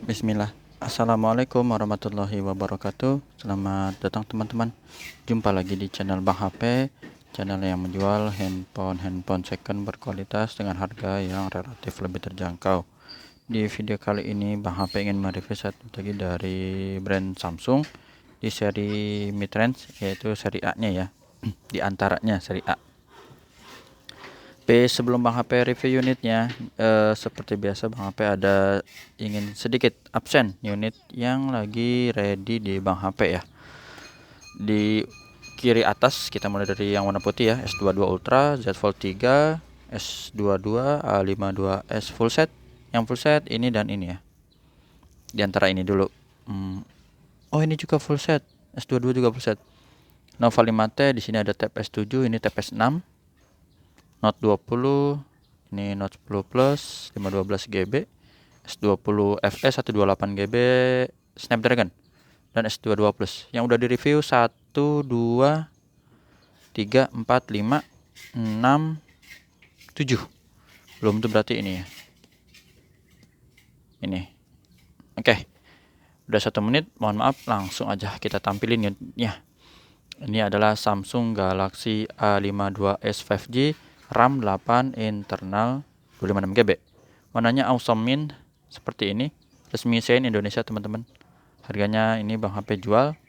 Bismillah. Assalamualaikum warahmatullahi wabarakatuh. Selamat datang teman-teman. Jumpa lagi di channel Bang HP, channel yang menjual handphone second berkualitas dengan harga yang relatif lebih terjangkau. Di video kali ini Bang HP ingin mereview satu lagi dari brand Samsung di seri mid-range, yaitu seri A-nya ya. Di antaranya seri A. Sebelum Bang HP review unitnya, seperti biasa Bang HP ada ingin sedikit absen unit yang lagi ready di Bang HP ya. Di kiri atas kita mulai dari yang warna putih ya, S22 Ultra, Z Fold 3, S22, A52s full set. Yang full set ini dan ini ya. Di antara ini dulu. Oh, ini juga full set. S22 juga full set. Nova 5T, di sini ada Tab S7, ini Tab S6. Note 20, ini Note 10 Plus 512 GB, S20 FE 128 GB Snapdragon, dan S22 Plus. Yang udah di review 1, 2, 3, 4, 5, 6, 7. Belum tuh berarti ini ya. Ini. Oke. Udah 1 menit, mohon maaf, langsung aja kita tampilin unitnya. Ini adalah Samsung Galaxy A52s 5G, RAM 8, internal 256 GB. Warnanya awesome mint seperti ini. Resmi Sein Indonesia teman-teman. Harganya ini Bang HP jual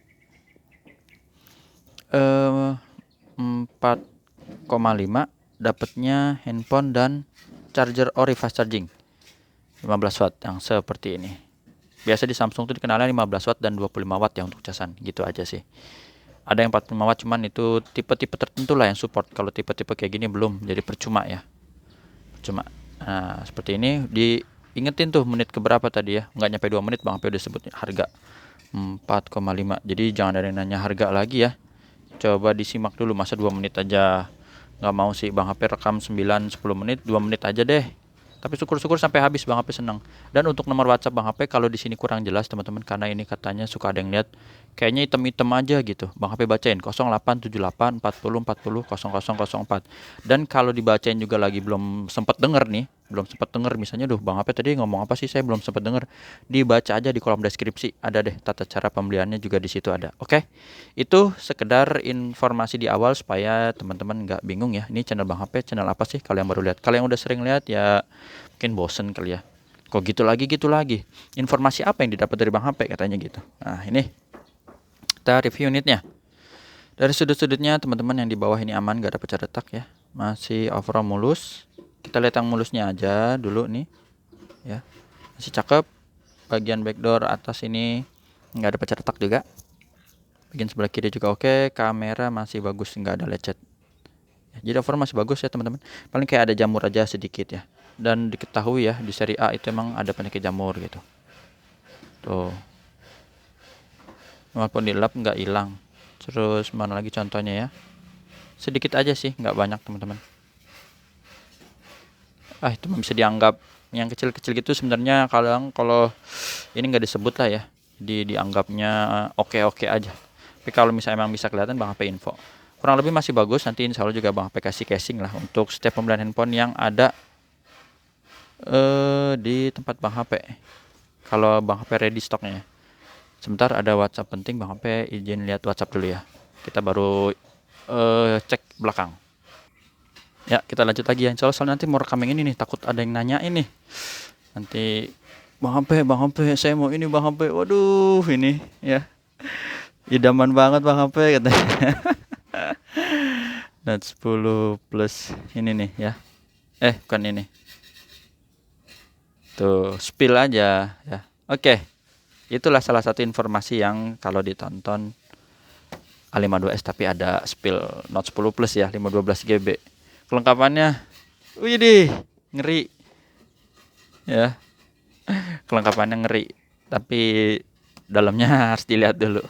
4,5, dapatnya handphone dan charger ori fast charging 15 watt yang seperti ini. Biasa di Samsung tuh dikenalnya 15 watt dan 25 watt ya untuk casan, gitu aja sih. Ada yang 45 watt, cuman itu tipe-tipe tertentu lah yang support. Kalau tipe-tipe kayak gini belum, jadi percuma ya. Percuma. Nah, seperti ini. Diingetin tuh menit keberapa tadi ya. Nggak nyampe 2 menit Bang HP udah sebut harga 4,5. Jadi jangan ada yang nanya harga lagi ya. Coba disimak dulu, masa 2 menit aja nggak mau sih Bang HP rekam 9-10 menit, 2 menit aja deh. Tapi syukur-syukur sampai habis Bang HP senang. Dan untuk nomor WhatsApp Bang HP kalau di sini kurang jelas teman-teman, karena ini katanya suka ada yang lihat kayaknya item-item aja gitu. Bang HP bacain 0878 40 40 0004. Dan kalau dibacain juga lagi belum sempat denger nih, belum sempat denger misalnya, Bang HP tadi ngomong apa sih, saya belum sempat denger. Dibaca aja di kolom deskripsi, ada deh tata cara pembeliannya juga di situ ada. Oke. Itu sekedar informasi di awal supaya teman-teman nggak bingung ya. Ini channel Bang HP, channel apa sih? Kalau yang baru lihat, kalau yang udah sering lihat ya mungkin bosen kali ya. Kok gitu lagi. Informasi apa yang didapat dari Bang HP katanya gitu. Nah, ini kita review unitnya. Dari sudut-sudutnya teman-teman yang di bawah ini aman, gak ada pecah retak ya. Masih overall mulus. Kita lihat yang mulusnya aja dulu nih. Ya. Masih cakep. Bagian backdoor atas ini nggak ada pecah retak juga. Bagian sebelah kiri juga oke. Kamera masih bagus, nggak ada lecet. Jadi overall masih bagus ya teman-teman. Paling kayak ada jamur aja sedikit ya. Dan diketahui ya di seri A itu emang ada penyakit jamur gitu. Tuh. Walaupun dilap nggak hilang. Terus mana lagi contohnya ya? Sedikit aja sih, nggak banyak teman-teman. Itu bisa dianggap yang kecil-kecil gitu sebenarnya, kalau ini nggak disebut lah ya. Dianggapnya oke-oke aja. Tapi kalau misalnya emang bisa kelihatan Bang HP info. Kurang lebih masih bagus, nanti insya Allah juga Bang HP kasih casing lah untuk setiap pembelian handphone yang ada di tempat Bang HP. Kalau Bang HP ready stoknya. Sebentar, ada WhatsApp penting Bang HP, izin lihat WhatsApp dulu ya. Kita baru cek belakang. Ya, kita lanjut lagi ya. Insya Allah nanti mau rekam yang ini nih, takut ada yang nanya ini. Nanti Bang HP, saya mau ini Bang HP. Waduh, ini ya. Idaman banget Bang HP katanya. Note 10 Plus ini nih ya. Bukan ini. Tuh, spill aja ya. Oke. Itulah salah satu informasi yang kalau ditonton A52s tapi ada spill Note 10 Plus ya, 512 GB. Kelengkapannya widih, ngeri. Ya. Kelengkapannya ngeri, tapi dalamnya harus dilihat dulu.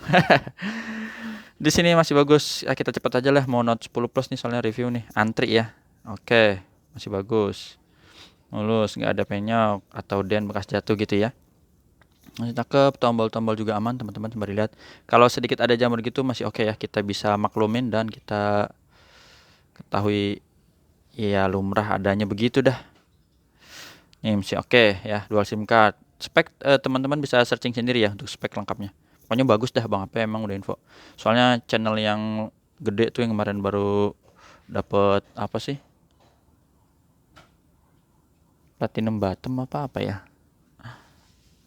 Di sini masih bagus. Kita cepat aja lah, mau Note 10 Plus nih soalnya review nih, antri ya. Oke, masih bagus. Mulus, nggak ada penyok atau den bekas jatuh gitu ya. Masih cakep, tombol-tombol juga aman teman-teman, sembari lihat. Kalau sedikit ada jamur gitu masih oke ya, kita bisa maklumin dan kita ketahui ya lumrah adanya begitu dah. Ini masih oke ya, dual SIM card. Spek teman-teman bisa searching sendiri ya untuk spek lengkapnya. Pokoknya bagus dah Bang HP, emang udah info. Soalnya channel yang gede tuh yang kemarin baru dapet apa sih? Platinum bottom apa ya?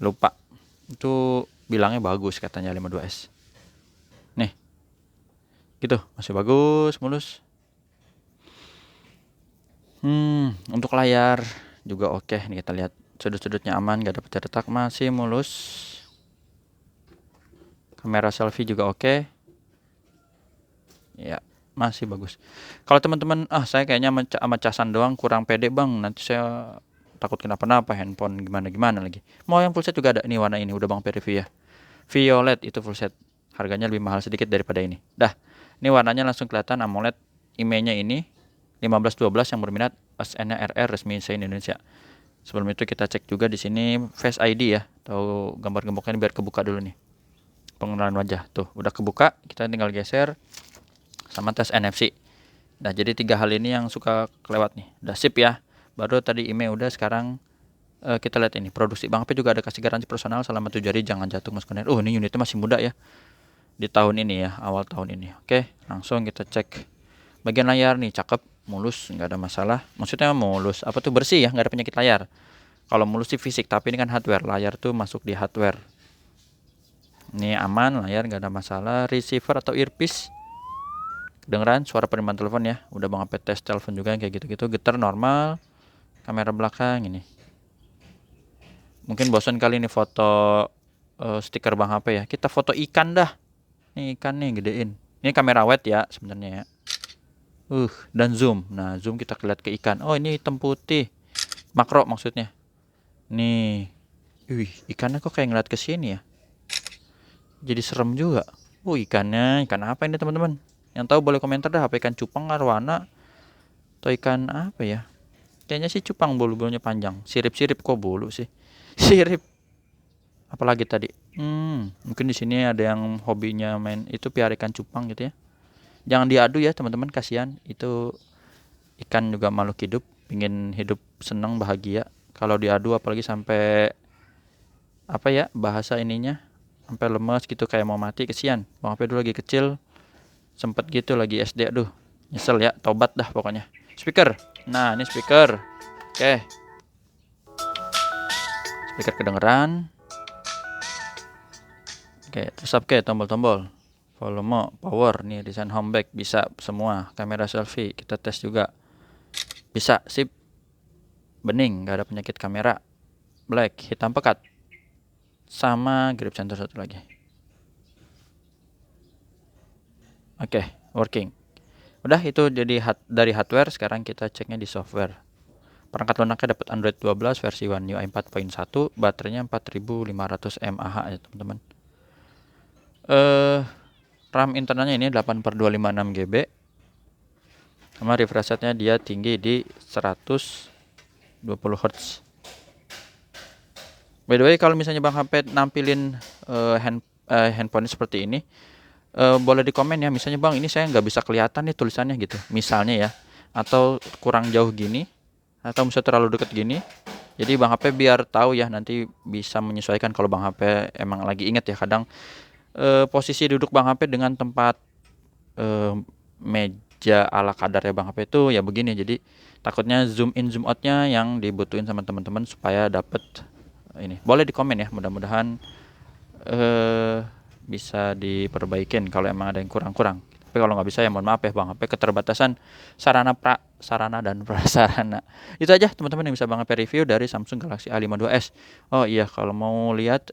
Lupa. Itu bilangnya bagus katanya 52S. Nih, gitu, masih bagus, mulus. Untuk layar juga oke. Nih kita lihat sudut-sudutnya aman, gak ada pecah retak, masih mulus. Kamera selfie juga oke. Ya, masih bagus. Kalau teman-teman, saya kayaknya sama casan doang kurang pede Bang. Nanti saya takut kenapa-napa handphone gimana-gimana lagi. Mau yang full set juga ada. Nih warna ini udah Bang review ya. Violet itu full set. Harganya lebih mahal sedikit daripada ini. Dah, ini warnanya langsung kelihatan AMOLED. IMEI-nya ini 1512 yang berminat SN-nya RR resmi se-Indonesia. Sebelum itu kita cek juga di sini Face ID ya, atau gambar gemboknya biar kebuka dulu nih. Pengenalan wajah tuh udah kebuka, kita tinggal geser sama tes NFC. Nah, jadi 3 hal ini yang suka kelewat nih. Udah sip ya. Baru tadi IMEI udah, sekarang kita lihat ini produksi. Bang HP juga ada kasih garansi personal selama 7 hari, jangan jatuh mas konen. Ini unitnya masih muda ya. Di tahun ini ya, awal tahun ini. Oke, langsung kita cek bagian layar nih, cakep, mulus, nggak ada masalah. Maksudnya mulus, apa tuh, bersih ya, nggak ada penyakit layar. Kalau mulus sih fisik, tapi ini kan hardware, layar tuh masuk di hardware. Ini aman, layar nggak ada masalah. Receiver atau earpiece kedengeran suara penerimaan telepon ya. Udah Bang HP tes telepon juga kayak gitu-gitu, getar normal. Kamera belakang ini. Mungkin bosan kali ini foto stiker Bang HP ya. Kita foto ikan dah. Nih ikan nih gedein. Ini kamera wide ya sebenarnya ya. Dan zoom. Nah, zoom kita lihat ke ikan. Oh, ini hitam putih. Makro maksudnya. Nih. Ikannya kok kayak ngeliat ke sini ya. Jadi serem juga. Ikannya ikan apa ini teman-teman? Yang tahu boleh komentar dah, apa ikan cupang arwana atau ikan apa ya? Kayaknya sih cupang, bulu-bulunya panjang. Sirip-sirip kok bulu sih. Sirip. Apalagi tadi? Mungkin di sini ada yang hobinya main itu piara ikan cupang gitu ya. Jangan diadu ya teman-teman, kasihan. Itu ikan juga makhluk hidup, ingin hidup senang bahagia. Kalau diadu apalagi sampai apa ya bahasa ininya, sampai lemes gitu kayak mau mati, kesian. Bang HP dulu lagi kecil sempet gitu, lagi SD, aduh nyesel ya, tobat dah pokoknya. Speaker, nah ini speaker. Oke, speaker kedengeran. Oke, terus oke, tombol-tombol volume, power, nih desain home back bisa semua. Kamera selfie kita tes juga bisa, sip, bening, gak ada penyakit kamera. Black, hitam pekat, sama grip center satu lagi. Oke, working. Udah, itu jadi dari hardware. Sekarang kita ceknya di software. Perangkat lunaknya dapat Android 12 versi One UI 4.1, baterainya 4500 mAh ya teman-teman. RAM internalnya ini 8/256 GB. Sama refresh rate-nya dia tinggi di 120 Hz. By the way, kalau misalnya Bang HP nampilin handphone seperti ini, boleh di komen ya. Misalnya Bang, ini saya nggak bisa kelihatan nih tulisannya gitu, misalnya ya, atau kurang jauh gini, atau misalnya terlalu dekat gini. Jadi Bang HP biar tahu ya, nanti bisa menyesuaikan. Kalau Bang HP emang lagi inget ya, kadang posisi duduk Bang HP dengan tempat meja ala kadar ya Bang HP itu ya begini. Jadi takutnya zoom in zoom outnya yang dibutuhin sama teman-teman supaya dapet ini. Boleh di komen ya, mudah-mudahan bisa diperbaikin kalau emang ada yang kurang-kurang. Tapi kalau nggak bisa ya mohon maaf ya Bang HP, keterbatasan sarana dan prasarana. Itu aja teman-teman yang bisa Bang HP review dari Samsung Galaxy A52s. Oh iya, kalau mau lihat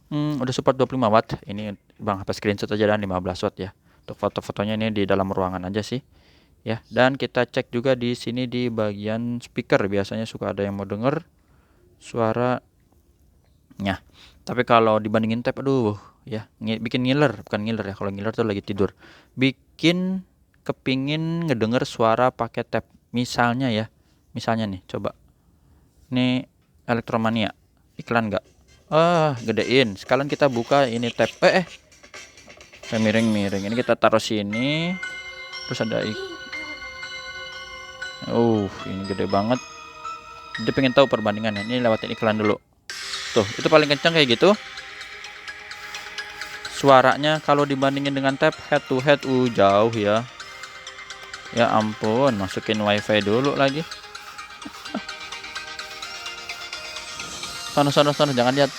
udah support 25 watt. Ini Bang HP screenshot aja dan 15 watt ya. Untuk foto-fotonya ini di dalam ruangan aja sih. Ya, dan kita cek juga di sini di bagian speaker. Biasanya suka ada yang mau denger suaranya. Tapi kalau dibandingin tab, aduh ya, bikin ngiler, bukan ngiler ya. Kalau ngiler tuh lagi tidur. Bikin kepingin ngedenger suara pakai tab. Misalnya nih, coba. Ini Elektromania. Iklan nggak? Gedein. Sekalian kita buka ini tab. Kayak miring-miring. Ini kita taruh sini. Terus ada ini gede banget. Dia pengen tahu perbandingannya. Ini lewatin iklan dulu. Tuh, itu paling kencang kayak gitu. Suaranya kalau dibandingin dengan tab head to head, jauh ya. Ya ampun, masukin wifi dulu lagi. Sono, jangan lihat.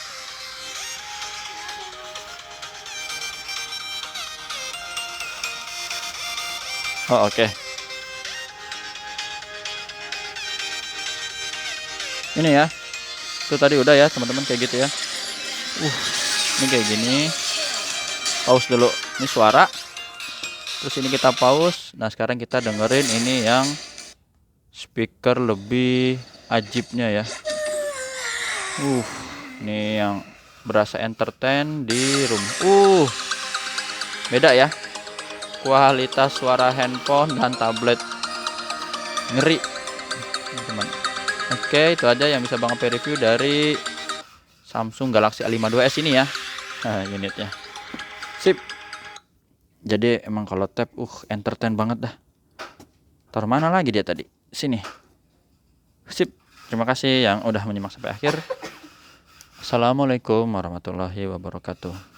Oh, oke. Ini ya. Itu tadi udah ya, teman-teman, kayak gitu ya. Ini kayak gini. Pause dulu. Ini suara. Terus ini kita pause. Nah, sekarang kita dengerin ini yang speaker lebih ajibnya ya. Ini yang berasa entertain di room. Beda ya. Kualitas suara handphone dan tablet. Ngeri, teman-teman. Oke, itu aja yang bisa Bang Ape review dari Samsung Galaxy A52s ini ya. Nah, unitnya. Sip. Jadi emang kalau tab entertain banget dah. Taruh mana lagi dia tadi? Sini. Sip. Terima kasih yang udah menyimak sampai akhir. Assalamualaikum warahmatullahi wabarakatuh.